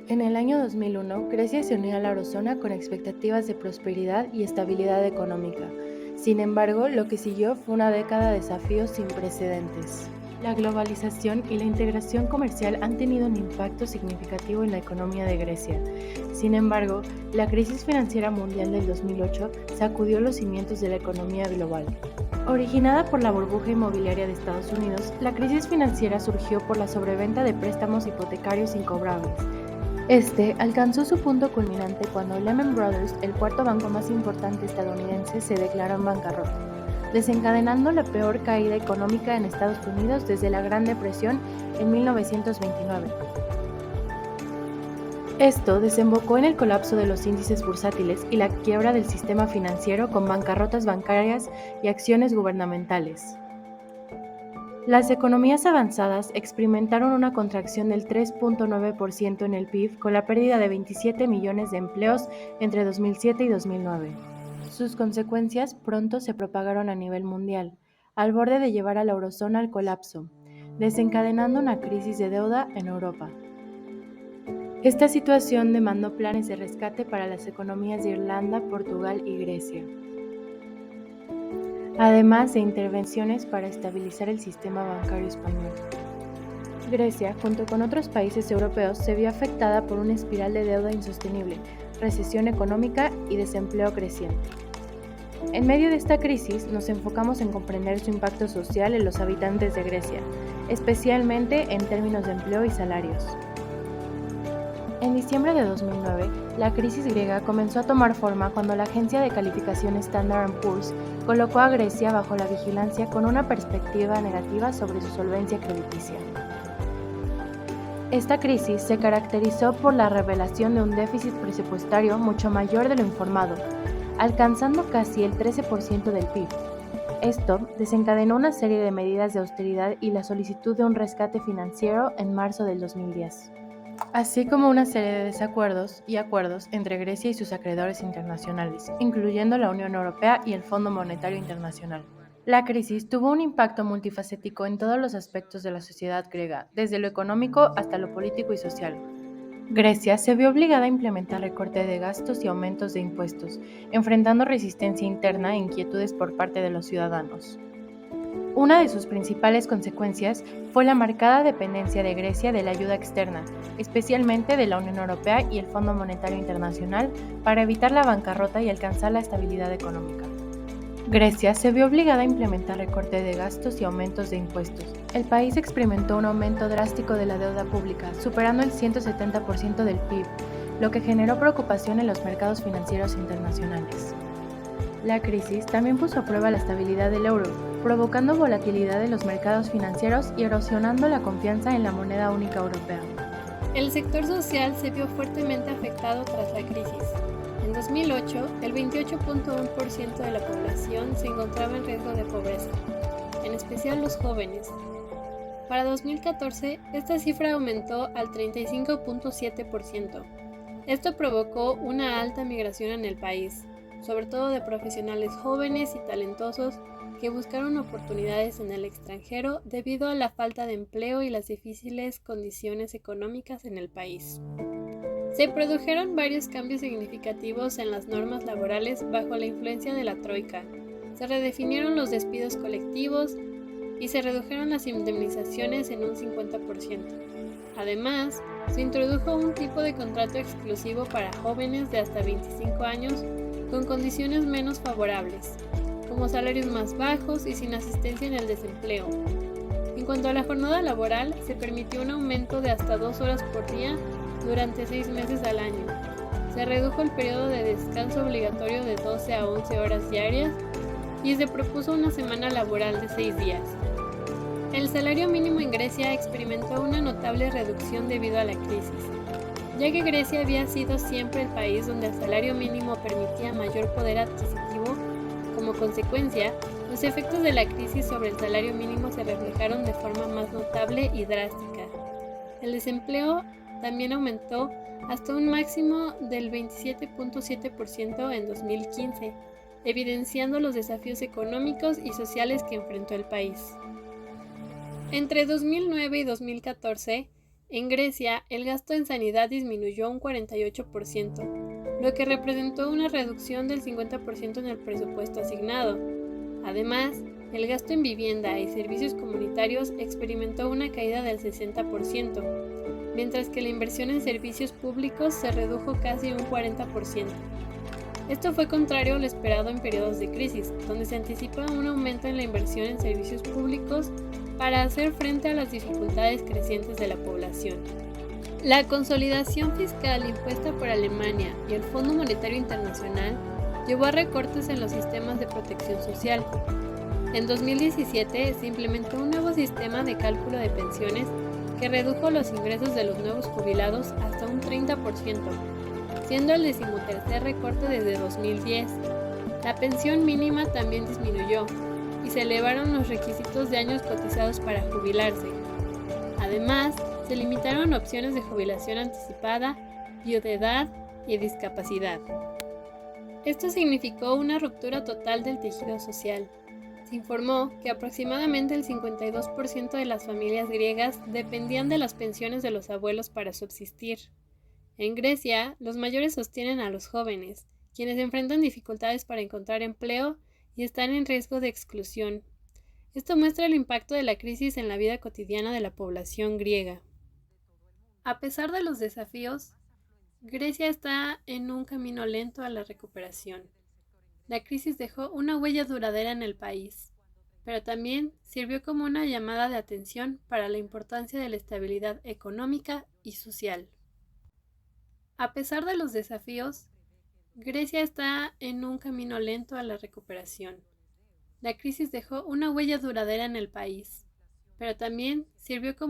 En el año 2001, Grecia se unió a la eurozona con expectativas de prosperidad y estabilidad económica. Sin embargo, lo que siguió fue una década de desafíos sin precedentes. La globalización y la integración comercial han tenido un impacto significativo en la economía de Grecia. Sin embargo, la crisis financiera mundial del 2008 sacudió los cimientos de la economía global. Originada por la burbuja inmobiliaria de Estados Unidos, la crisis financiera surgió por la sobreventa de préstamos hipotecarios incobrables. Este alcanzó su punto culminante cuando Lehman Brothers, el cuarto banco más importante estadounidense, se declaró en bancarrota, desencadenando la peor caída económica en Estados Unidos desde la Gran Depresión en 1929. Esto desembocó en el colapso de los índices bursátiles y la quiebra del sistema financiero con bancarrotas bancarias y acciones gubernamentales. Las economías avanzadas experimentaron una contracción del 3.9% en el PIB con la pérdida de 27 millones de empleos entre 2007 y 2009. Sus consecuencias pronto se propagaron a nivel mundial, al borde de llevar a la eurozona al colapso, desencadenando una crisis de deuda en Europa. Esta situación demandó planes de rescate para las economías de Irlanda, Portugal y Grecia, además de intervenciones para estabilizar el sistema bancario español. Grecia, junto con otros países europeos, se vio afectada por una espiral de deuda insostenible, recesión económica y desempleo creciente. En medio de esta crisis, nos enfocamos en comprender su impacto social en los habitantes de Grecia, especialmente en términos de empleo y salarios. En diciembre de 2009, la crisis griega comenzó a tomar forma cuando la agencia de calificación Standard & Poor's colocó a Grecia bajo la vigilancia con una perspectiva negativa sobre su solvencia crediticia. Esta crisis se caracterizó por la revelación de un déficit presupuestario mucho mayor de lo informado, alcanzando casi el 13% del PIB. Esto desencadenó una serie de medidas de austeridad y la solicitud de un rescate financiero en marzo del 2010, así como una serie de desacuerdos y acuerdos entre Grecia y sus acreedores internacionales, incluyendo la Unión Europea y el Fondo Monetario Internacional. La crisis tuvo un impacto multifacético en todos los aspectos de la sociedad griega, desde lo económico hasta lo político y social. Grecia se vio obligada a implementar recorte de gastos y aumentos de impuestos, enfrentando resistencia interna e inquietudes por parte de los ciudadanos. Una de sus principales consecuencias fue la marcada dependencia de Grecia de la ayuda externa, especialmente de la Unión Europea y el Fondo Monetario Internacional, para evitar la bancarrota y alcanzar la estabilidad económica. Grecia se vio obligada a implementar recorte de gastos y aumentos de impuestos. El país experimentó un aumento drástico de la deuda pública, superando el 170% del PIB, lo que generó preocupación en los mercados financieros internacionales. La crisis también puso a prueba la estabilidad del euro, provocando volatilidad en los mercados financieros y erosionando la confianza en la moneda única europea. El sector social se vio fuertemente afectado tras la crisis. En 2008, el 28.1% de la población se encontraba en riesgo de pobreza, en especial los jóvenes. Para 2014, esta cifra aumentó al 35.7%. Esto provocó una alta migración en el país, sobre todo de profesionales jóvenes y talentosos que buscaron oportunidades en el extranjero debido a la falta de empleo y las difíciles condiciones económicas en el país. Se produjeron varios cambios significativos en las normas laborales bajo la influencia de la Troika. Se redefinieron los despidos colectivos y se redujeron las indemnizaciones en un 50%. Además, se introdujo un tipo de contrato exclusivo para jóvenes de hasta 25 años con condiciones menos favorables, como salarios más bajos y sin asistencia en el desempleo. En cuanto a la jornada laboral, se permitió un aumento de hasta 2 horas por día durante 6 meses al año. Se redujo el periodo de descanso obligatorio de 12 a 11 horas diarias y se propuso una semana laboral de 6 días. El salario mínimo en Grecia experimentó una notable reducción debido a la crisis, ya que Grecia había sido siempre el país donde el salario mínimo permitía mayor poder adquisitivo. Como consecuencia, los efectos de la crisis sobre el salario mínimo se reflejaron de forma más notable y drástica. El desempleo también aumentó hasta un máximo del 27.7% en 2015, evidenciando los desafíos económicos y sociales que enfrentó el país. Entre 2009 y 2014, En Grecia, el gasto en sanidad disminuyó un 48%, lo que representó una reducción del 50% en el presupuesto asignado. Además, el gasto en vivienda y servicios comunitarios experimentó una caída del 60%, mientras que la inversión en servicios públicos se redujo casi un 40%. Esto fue contrario a lo esperado en periodos de crisis, donde se anticipa un aumento en la inversión en servicios públicos para hacer frente a las dificultades crecientes de la población. La consolidación fiscal impuesta por Alemania y el Fondo Monetario Internacional llevó a recortes en los sistemas de protección social. En 2017 se implementó un nuevo sistema de cálculo de pensiones que redujo los ingresos de los nuevos jubilados hasta un 30%, siendo el 13º recorte desde 2010. La pensión mínima también disminuyó y se elevaron los requisitos de años cotizados para jubilarse. Además, se limitaron opciones de jubilación anticipada, viudedad y discapacidad. Esto significó una ruptura total del tejido social. Se informó que aproximadamente el 52% de las familias griegas dependían de las pensiones de los abuelos para subsistir. En Grecia, los mayores sostienen a los jóvenes, quienes enfrentan dificultades para encontrar empleo y están en riesgo de exclusión. Esto muestra el impacto de la crisis en la vida cotidiana de la población griega. A pesar de los desafíos, Grecia está en un camino lento a la recuperación. La crisis dejó una huella duradera en el país, pero también sirvió como una llamada de atención para la importancia de la estabilidad económica y social. A pesar de los desafíos, Grecia está en un camino lento a la recuperación. La crisis dejó una huella duradera en el país, pero también sirvió como